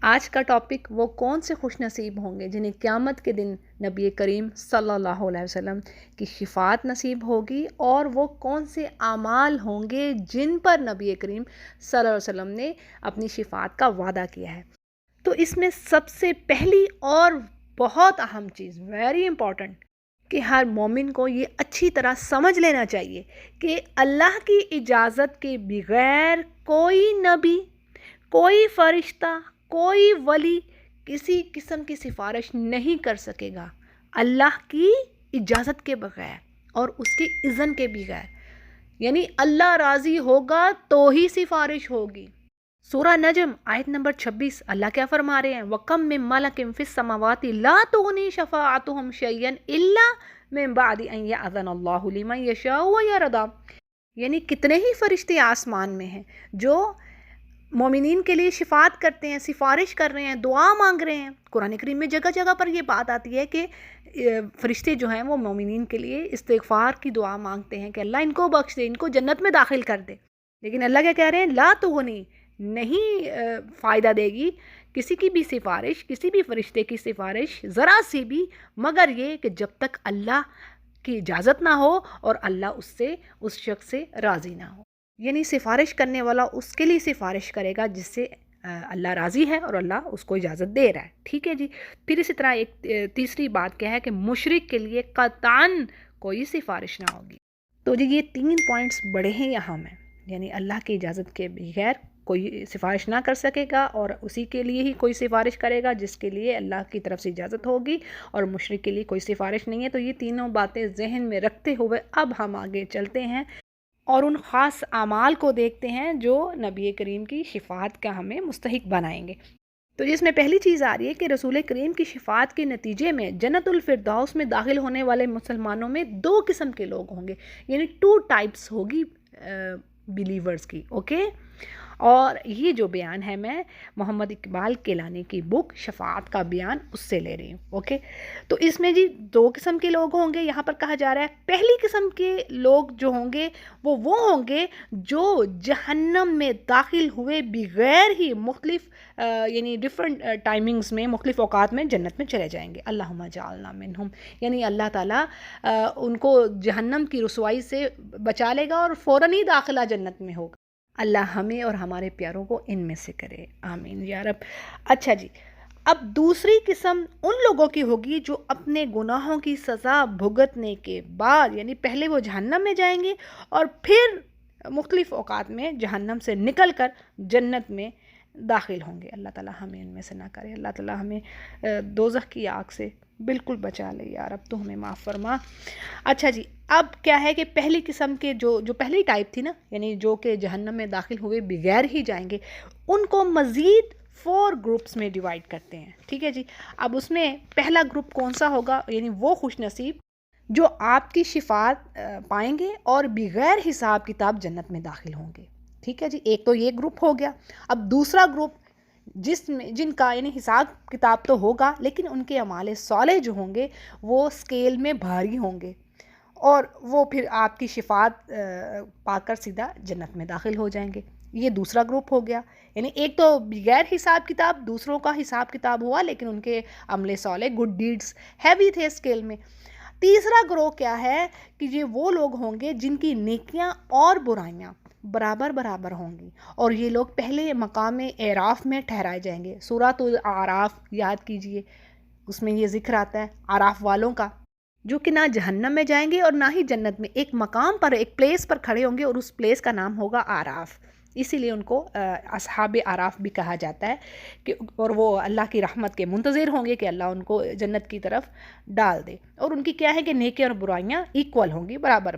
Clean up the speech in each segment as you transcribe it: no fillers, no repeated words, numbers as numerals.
آج کا ٹاپک وہ کون سے خوش نصیب ہوں گے جنہیں قیامت کے دن نبی کریم صلی اللہ علیہ وسلم کی شفاعت نصیب ہوگی، اور وہ کون سے اعمال ہوں گے جن پر نبی کریم صلی اللہ علیہ وسلم نے اپنی شفاعت کا وعدہ کیا ہے۔ تو اس میں سب سے پہلی اور بہت اہم چیز، ویری امپورٹنٹ، کہ ہر مومن کو یہ اچھی طرح سمجھ لینا چاہیے کہ اللہ کی اجازت کے بغیر کوئی نبی، کوئی فرشتہ، کوئی ولی کسی قسم کی سفارش نہیں کر سکے گا اللہ کی اجازت کے بغیر اور اس کی اذن کے بغیر، یعنی اللہ راضی ہوگا تو ہی سفارش ہوگی۔ سورہ نجم آیت نمبر 26 اللہ کیا فرما رہے ہیں؟ وَكَم مِّن مَلَكٍ فِي السَّمَاوَاتِ لَا تُغْنِي شَفَاعَتُهُمْ شَيْئًا إِلَّا مِن بَعْدِ أَن يَأْذَنَ اللَّهُ لِمَن يَشَاءُ وَيَرْضَىٰ، یعنی کتنے ہی فرشتے آسمان میں ہیں جو مومنین کے لیے شفاعت کرتے ہیں، سفارش کر رہے ہیں، دعا مانگ رہے ہیں۔ قرآن کریم میں جگہ جگہ پر یہ بات آتی ہے کہ فرشتے جو ہیں وہ مومنین کے لیے استغفار کی دعا مانگتے ہیں کہ اللہ ان کو بخش دے، ان کو جنت میں داخل کر دے۔ لیکن اللہ کیا کہہ رہے ہیں؟ لا تغنی، نہیں فائدہ دے گی کسی کی بھی سفارش، کسی بھی فرشتے کی سفارش ذرا سی بھی، مگر یہ کہ جب تک اللہ کی اجازت نہ ہو اور اللہ اس شخص سے راضی نہ ہو۔ یعنی سفارش کرنے والا اس کے لیے سفارش کرے گا جس سے اللہ راضی ہے اور اللہ اس کو اجازت دے رہا ہے، ٹھیک ہے جی۔ پھر اسی طرح ایک تیسری بات کیا ہے کہ مشرک کے لیے قطعاً کوئی سفارش نہ ہوگی۔ تو جی یہ 3 پوائنٹس بڑے ہی اہم ہیں، یعنی اللہ کی اجازت کے بغیر کوئی سفارش نہ کر سکے گا، اور اسی کے لیے ہی کوئی سفارش کرے گا جس کے لیے اللہ کی طرف سے اجازت ہوگی، اور مشرک کے لیے کوئی سفارش نہیں ہے۔ تو یہ تینوں باتیں ذہن میں رکھتے ہوئے اب ہم آگے چلتے ہیں اور ان خاص اعمال کو دیکھتے ہیں جو نبی کریم کی شفاعت کا ہمیں مستحق بنائیں گے۔ تو جس میں پہلی چیز آ رہی ہے کہ رسول کریم کی شفاعت کے نتیجے میں جنت الفردوس میں داخل ہونے والے مسلمانوں میں 2 قسم کے لوگ ہوں گے، یعنی 2 ٹائپس ہوگی بلیورز کی، اوکے۔ اور یہ جو بیان ہے میں محمد اقبال کیلانی کی بک شفاعت کا بیان اس سے لے رہی ہوں، اوکے۔ تو اس میں جی 2 قسم کے لوگ ہوں گے، یہاں پر کہا جا رہا ہے پہلی قسم کے لوگ جو ہوں گے وہ ہوں گے جو جہنم میں داخل ہوئے بغیر ہی مختلف یعنی ڈیفرنٹ ٹائمنگز میں، مختلف اوقات میں جنت میں چلے جائیں گے۔ اللہم اجعلنا منہم، یعنی اللہ تعالیٰ ان کو جہنم کی رسوائی سے بچا لے گا اور فوراً ہی داخلہ جنت میں ہوگا۔ اللہ ہمیں اور ہمارے پیاروں کو ان میں سے کرے، آمین یا رب۔ اچھا جی، اب دوسری قسم ان لوگوں کی ہوگی جو اپنے گناہوں کی سزا بھگتنے کے بعد، یعنی پہلے وہ جہنم میں جائیں گے اور پھر مختلف اوقات میں جہنم سے نکل کر جنت میں داخل ہوں گے۔ اللہ تعالیٰ ہمیں ان میں سے نہ کرے، اللہ تعالیٰ ہمیں دوزخ کی آگ سے بالکل بچا لے یا رب، تو ہمیں معاف فرما۔ اچھا جی، اب کیا ہے کہ پہلی قسم کے جو پہلی ٹائپ تھی نا، یعنی جو کہ جہنم میں داخل ہوئے بغیر ہی جائیں گے، ان کو مزید 4 گروپس میں ڈیوائیڈ کرتے ہیں، ٹھیک ہے جی۔ اب اس میں پہلا گروپ کون سا ہوگا؟ یعنی وہ خوش نصیب جو آپ کی شفاعت پائیں گے اور بغیر حساب کتاب جنت میں داخل ہوں گے، ٹھیک ہے جی۔ ایک تو یہ گروپ ہو گیا۔ اب دوسرا گروپ جن کا یعنی حساب کتاب تو ہوگا لیکن ان کے اعمال صالح جو ہوں گے وہ اسکیل میں بھاری ہوں گے، اور وہ پھر آپ کی شفاعت پا کر سیدھا جنت میں داخل ہو جائیں گے۔ یہ دوسرا گروپ ہو گیا، یعنی ایک تو بغیر حساب کتاب، دوسروں کا حساب کتاب ہوا لیکن ان کے عمل صالح، گڈ ڈیڈز ہیوی تھے اسکیل میں۔ تیسرا گروہ کیا ہے کہ یہ وہ لوگ ہوں گے جن کی نیکیاں اور برائیاں برابر ہوں گی، اور یہ لوگ پہلے مقام اعراف میں ٹھہرائے جائیں گے۔ سورۃ الاعراف یاد کیجئے، اس میں یہ ذکر آتا ہے اعراف والوں کا، جو کہ نہ جہنم میں جائیں گے اور نہ ہی جنت میں، ایک مقام پر، ایک پلیس پر کھڑے ہوں گے، اور اس پلیس کا نام ہوگا اعراف، اسی لیے ان کو اصحاب اعراف بھی کہا جاتا ہے کہ، اور وہ اللہ کی رحمت کے منتظر ہوں گے کہ اللہ ان کو جنت کی طرف ڈال دے، اور ان کی کیا ہے کہ نیکیاں اور برائیاں ایکول ہوں گی، برابر۔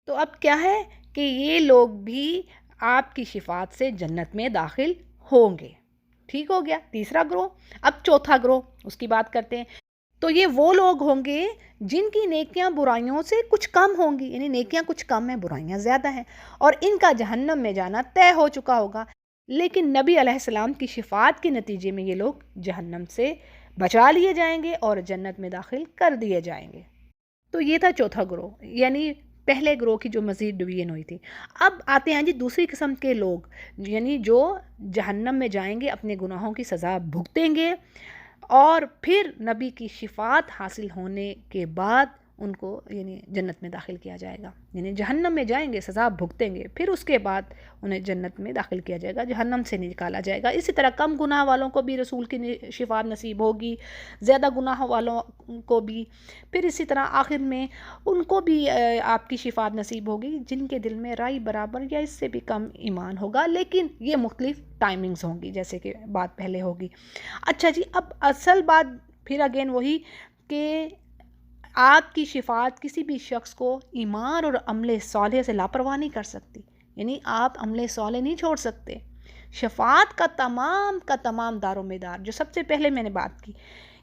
تو اب کیا ہے کہ یہ لوگ بھی آپ کی شفاعت سے جنت میں داخل ہوں گے، ٹھیک ہو گیا تیسرا گروہ۔ اب چوتھا گروہ، اس کی بات کرتے ہیں۔ تو یہ وہ لوگ ہوں گے جن کی نیکیاں برائیوں سے کچھ کم ہوں گی، یعنی نیکیاں کچھ کم ہیں، برائیاں زیادہ ہیں، اور ان کا جہنم میں جانا طے ہو چکا ہوگا، لیکن نبی علیہ السلام کی شفاعت کے نتیجے میں یہ لوگ جہنم سے بچا لیے جائیں گے اور جنت میں داخل کر دیے جائیں گے۔ تو یہ تھا چوتھا گروہ، یعنی پہلے گروہ کی جو مزید ڈویژن ہوئی تھی. اب آتے ہیں جی دوسری قسم کے لوگ، یعنی جو جہنم میں جائیں گے، اپنے گناہوں کی سزا بھگتیں گے، اور پھر نبی کی شفاعت حاصل ہونے کے بعد ان کو یعنی جنت میں داخل کیا جائے گا. یعنی جہنم میں جائیں گے، سزا بھگتیں گے، پھر اس کے بعد انہیں جنت میں داخل کیا جائے گا، جہنم سے نکالا جائے گا. اسی طرح کم گناہ والوں کو بھی رسول کی شفاعت نصیب ہوگی، زیادہ گناہ والوں کو بھی. پھر اسی طرح آخر میں ان کو بھی آپ کی شفاعت نصیب ہوگی جن کے دل میں رائی برابر یا اس سے بھی کم ایمان ہوگا، لیکن یہ مختلف ٹائمنگز ہوں گی جیسے کہ بات پہلے ہوگی. اچھا جی، اب اصل بات پھر اگین وہی کہ آپ کی شفاعت کسی بھی شخص کو ایمان اور عمل صالح سے لاپرواہ نہیں کر سکتی. یعنی آپ عمل صالح نہیں چھوڑ سکتے. شفاعت کا تمام دار و مدار جو سب سے پہلے میں نے بات کی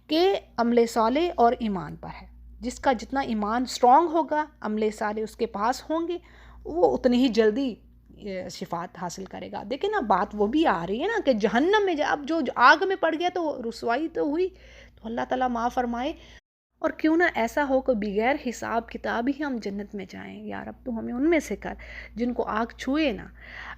کہ عمل صالح اور ایمان پر ہے. جس کا جتنا ایمان اسٹرانگ ہوگا، عمل صالح اس کے پاس ہوں گے، وہ اتنی ہی جلدی شفاعت حاصل کرے گا. دیکھیں نا، بات وہ بھی آ رہی ہے نا کہ جہنم میں اب جو آگ میں پڑ گیا تو رسوائی تو ہوئی. تو اللہ تعالیٰ معاف فرمائے، اور کیوں نہ ایسا ہو کہ بغیر حساب کتاب ہی ہم جنت میں جائیں. یا رب تو ہمیں ان میں سے کر جن کو آگ چھوئے نا.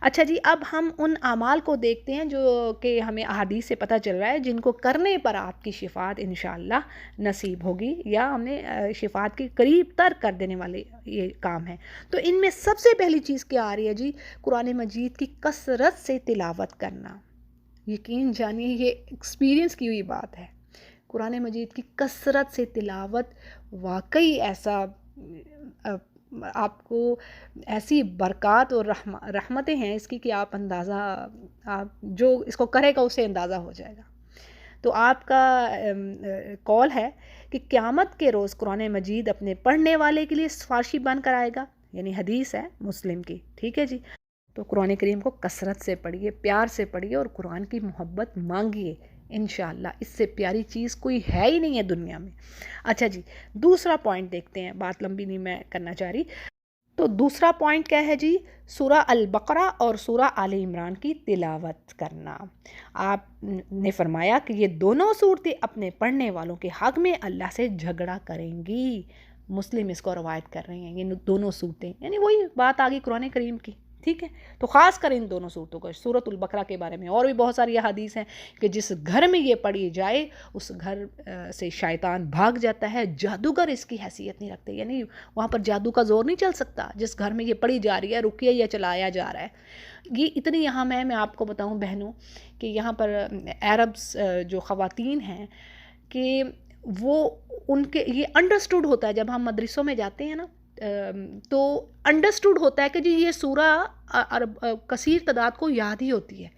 اچھا جی، اب ہم ان اعمال کو دیکھتے ہیں جو کہ ہمیں احادیث سے پتہ چل رہا ہے جن کو کرنے پر آپ کی شفاعت انشاءاللہ نصیب ہوگی، یا ہمیں شفاعت کے قریب تر کر دینے والے یہ کام ہیں. تو ان میں سب سے پہلی چیز کیا آ رہی ہے جی؟ قرآن مجید کی کثرت سے تلاوت کرنا. یقین جانیے یہ ایکسپیرینس کی ہوئی بات ہے. قرآن مجید کی کثرت سے تلاوت واقعی ایسا آپ کو ایسی برکات اور رحمتیں ہیں اس کی کہ آپ جو اس کو کرے گا اسے اندازہ ہو جائے گا. تو آپ کا قول ہے کہ قیامت کے روز قرآن مجید اپنے پڑھنے والے کے لیے سفارشی بن کر آئے گا. یعنی حدیث ہے مسلم کی، ٹھیک ہے جی. تو قرآن کریم کو کثرت سے پڑھیے، پیار سے پڑھیے اور قرآن کی محبت مانگیے. انشاءاللہ اس سے پیاری چیز کوئی ہے ہی نہیں ہے دنیا میں. اچھا جی، دوسرا پوائنٹ دیکھتے ہیں، بات لمبی نہیں میں کرنا چاہ رہی. تو دوسرا پوائنٹ کیا ہے جی؟ سورہ البقرہ اور سورہ آل عمران کی تلاوت کرنا. آپ نے فرمایا کہ یہ دونوں صورتیں اپنے پڑھنے والوں کے حق میں اللہ سے جھگڑا کریں گی. مسلم اس کو روایت کر رہے ہیں یہ دونوں صورتیں، یعنی وہی بات آگئی قرآن کریم کی، ٹھیک ہے. تو خاص کر ان دونوں صورتوں کو، سورۃ البقرہ کے بارے میں اور بھی بہت ساری حدیث ہیں کہ جس گھر میں یہ پڑھی جائے اس گھر سے شیطان بھاگ جاتا ہے. جادوگر اس کی حیثیت نہیں رکھتے، یعنی وہاں پر جادو کا زور نہیں چل سکتا جس گھر میں یہ پڑھی جا رہی ہے، رقیہ یا چلایا جا رہا ہے. یہ اتنی یہاں میں آپ کو بتاؤں بہنوں کہ یہاں پر عربس جو خواتین ہیں کہ وہ ان کے یہ انڈرسٹوڈ ہوتا ہے جب ہم مدرسوں میں جاتے ہیں نا، تو انڈرسٹوڈ ہوتا ہے کہ جی یہ سورہ کثیر تعداد کو یاد ہی ہوتی ہے،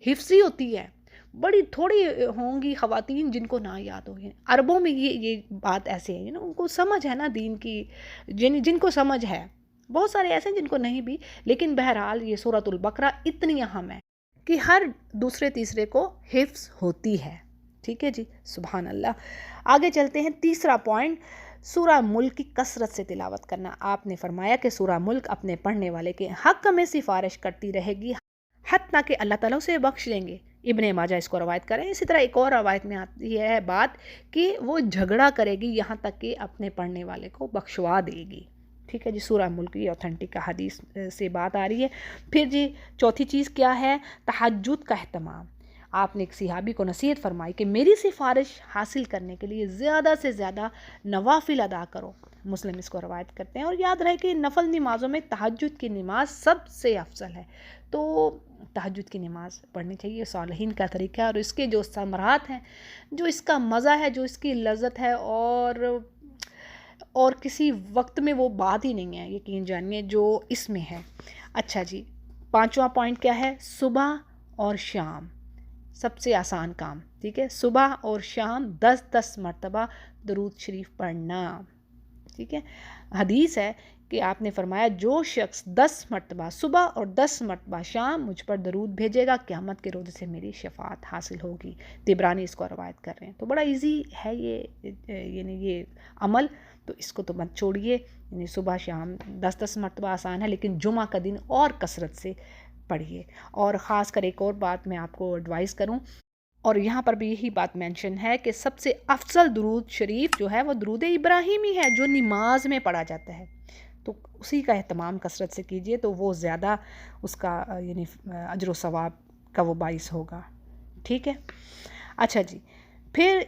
حفظی ہوتی ہے. بڑی تھوڑی ہوں گی خواتین جن کو نہ یاد ہوگی. عربوں میں یہ بات ایسے ہے نا، ان کو سمجھ ہے نا دین کی، جن کو سمجھ ہے. بہت سارے ایسے ہیں جن کو نہیں بھی، لیکن بہرحال یہ سورۃ البقرہ اتنی اہم ہے کہ ہر دوسرے تیسرے کو حفظ ہوتی ہے. ٹھیک ہے جی، سبحان اللہ. آگے چلتے ہیں. تیسرا پوائنٹ، سورہ ملک کی کثرت سے تلاوت کرنا. آپ نے فرمایا کہ سورہ ملک اپنے پڑھنے والے کے حق میں سفارش کرتی رہے گی حتیٰ کہ اللہ تعالیٰ اسے بخش دیں گے. ابن ماجہ اس کو روایت کریں. اسی طرح ایک اور روایت میں آتی ہے بات کہ وہ جھگڑا کرے گی یہاں تک کہ اپنے پڑھنے والے کو بخشوا دے گی. ٹھیک ہے جی، سورہ ملک کی اوتھینٹک حدیث سے بات آ رہی ہے. پھر جی چوتھی چیز کیا ہے؟ تہجد کا اہتمام. آپ نے ایک صحابی کو نصیحت فرمائی کہ میری سفارش حاصل کرنے کے لیے زیادہ سے زیادہ نوافل ادا کرو. مسلم اس کو روایت کرتے ہیں. اور یاد رہے کہ نفل نمازوں میں تہجد کی نماز سب سے افضل ہے. تو تہجد کی نماز پڑھنی چاہیے. صالحین کا طریقہ ہے اور اس کے جو ثمرات ہیں، جو اس کا مزہ ہے، جو اس کی لذت ہے، اور کسی وقت میں وہ بات ہی نہیں ہے، یقین جانیے جو اس میں ہے. اچھا جی، پانچواں پوائنٹ کیا ہے؟ صبح اور شام سب سے آسان کام. ٹھیک ہے، صبح اور شام 10 مرتبہ درود شریف پڑھنا. ٹھیک ہے، حدیث ہے کہ آپ نے فرمایا جو شخص 10 مرتبہ صبح اور 10 مرتبہ شام مجھ پر درود بھیجے گا قیامت کے روز سے میری شفاعت حاصل ہوگی. طبرانی اس کو روایت کر رہے ہیں. تو بڑا ایزی ہے یعنی یہ عمل، تو اس کو تو مت چھوڑیے. یعنی صبح شام 10 مرتبہ آسان ہے، لیکن جمعہ کا دن اور کثرت سے پڑھیے. اور خاص کر ایک اور بات میں آپ کو ایڈوائز کروں، اور یہاں پر بھی یہی بات مینشن ہے کہ سب سے افضل درود شریف جو ہے وہ درود ابراہیمی ہے جو نماز میں پڑھا جاتا ہے. تو اسی کا اہتمام کثرت سے کیجیے، تو وہ زیادہ اس کا یعنی اجر و ثواب کا وہ باعث ہوگا. ٹھیک ہے. اچھا جی، پھر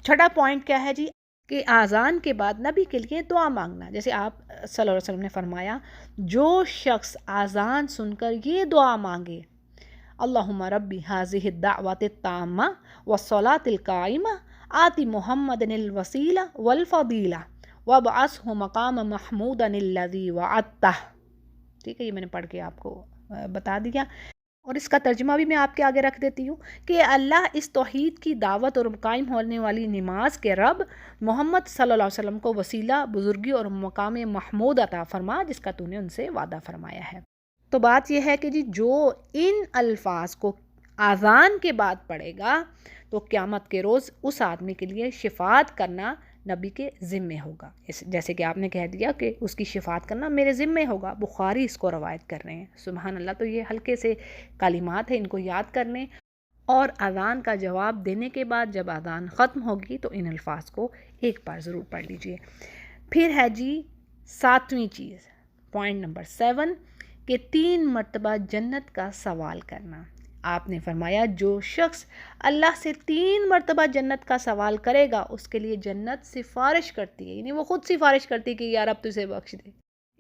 چھٹا پوائنٹ کیا ہے جی، کہ آذان کے بعد نبی کے لیے دعا مانگنا. جیسے آپ صلی اللہ علیہ وسلم نے فرمایا، جو شخص آذان سن کر یہ دعا مانگے، اللہم ربی ہذہ الدعوۃ التامہ والصلاۃ القائمہ آتی محمد الوسیلہ والفضیلہ وابعثہ مقام محمودا الذی وعدتہ. ٹھیک ہے، یہ میں نے پڑھ کے آپ کو بتا دیا، اور اس کا ترجمہ بھی میں آپ کے آگے رکھ دیتی ہوں کہ اللہ اس توحید کی دعوت اور قائم ہونے والی نماز کے رب محمد صلی اللہ علیہ وسلم کو وسیلہ، بزرگی اور مقام محمود عطا فرما جس کا تو نے ان سے وعدہ فرمایا ہے. تو بات یہ ہے کہ جی جو ان الفاظ کو آذان کے بعد پڑھے گا تو قیامت کے روز اس آدمی کے لیے شفاعت کرنا نبی کے ذمے ہوگا. جیسے کہ آپ نے کہہ دیا کہ اس کی شفاعت کرنا میرے ذمے ہوگا. بخاری اس کو روایت کر رہے ہیں. سبحان اللہ. تو یہ ہلکے سے کلمات ہیں، ان کو یاد کرنے، اور اذان کا جواب دینے کے بعد جب اذان ختم ہوگی تو ان الفاظ کو ایک بار ضرور پڑھ لیجئے. پھر ہے جی 7ویں چیز، پوائنٹ نمبر 7، کہ 3 مرتبہ جنت کا سوال کرنا. آپ نے فرمایا جو شخص اللہ سے 3 مرتبہ جنت کا سوال کرے گا اس کے لیے جنت سفارش کرتی ہے، یعنی وہ خود سفارش کرتی ہے کہ یا رب تجھے بخش دے.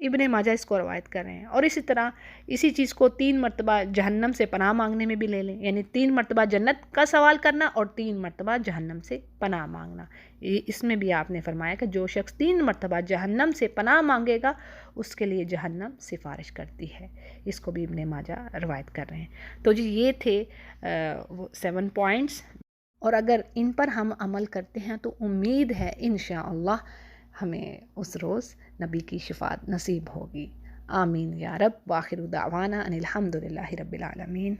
ابن ماجہ اس کو روایت کر رہے ہیں. اور اسی طرح اسی چیز کو 3 مرتبہ جہنم سے پناہ مانگنے میں بھی لے لیں، یعنی 3 مرتبہ جنت کا سوال کرنا اور 3 مرتبہ جہنم سے پناہ مانگنا. اس میں بھی آپ نے فرمایا کہ جو شخص 3 مرتبہ جہنم سے پناہ مانگے گا اس کے لیے جہنم سفارش کرتی ہے. اس کو بھی ابن ماجہ روایت کر رہے ہیں. تو جی یہ تھے 7 پوائنٹس، اور اگر ان پر ہم عمل کرتے ہیں تو امید ہے انشاءاللہ ہمیں اس روز نبی کی شفاعت نصیب ہوگی. آمین یا رب. وآخر دعوانا ان الحمد للہ رب العالمین.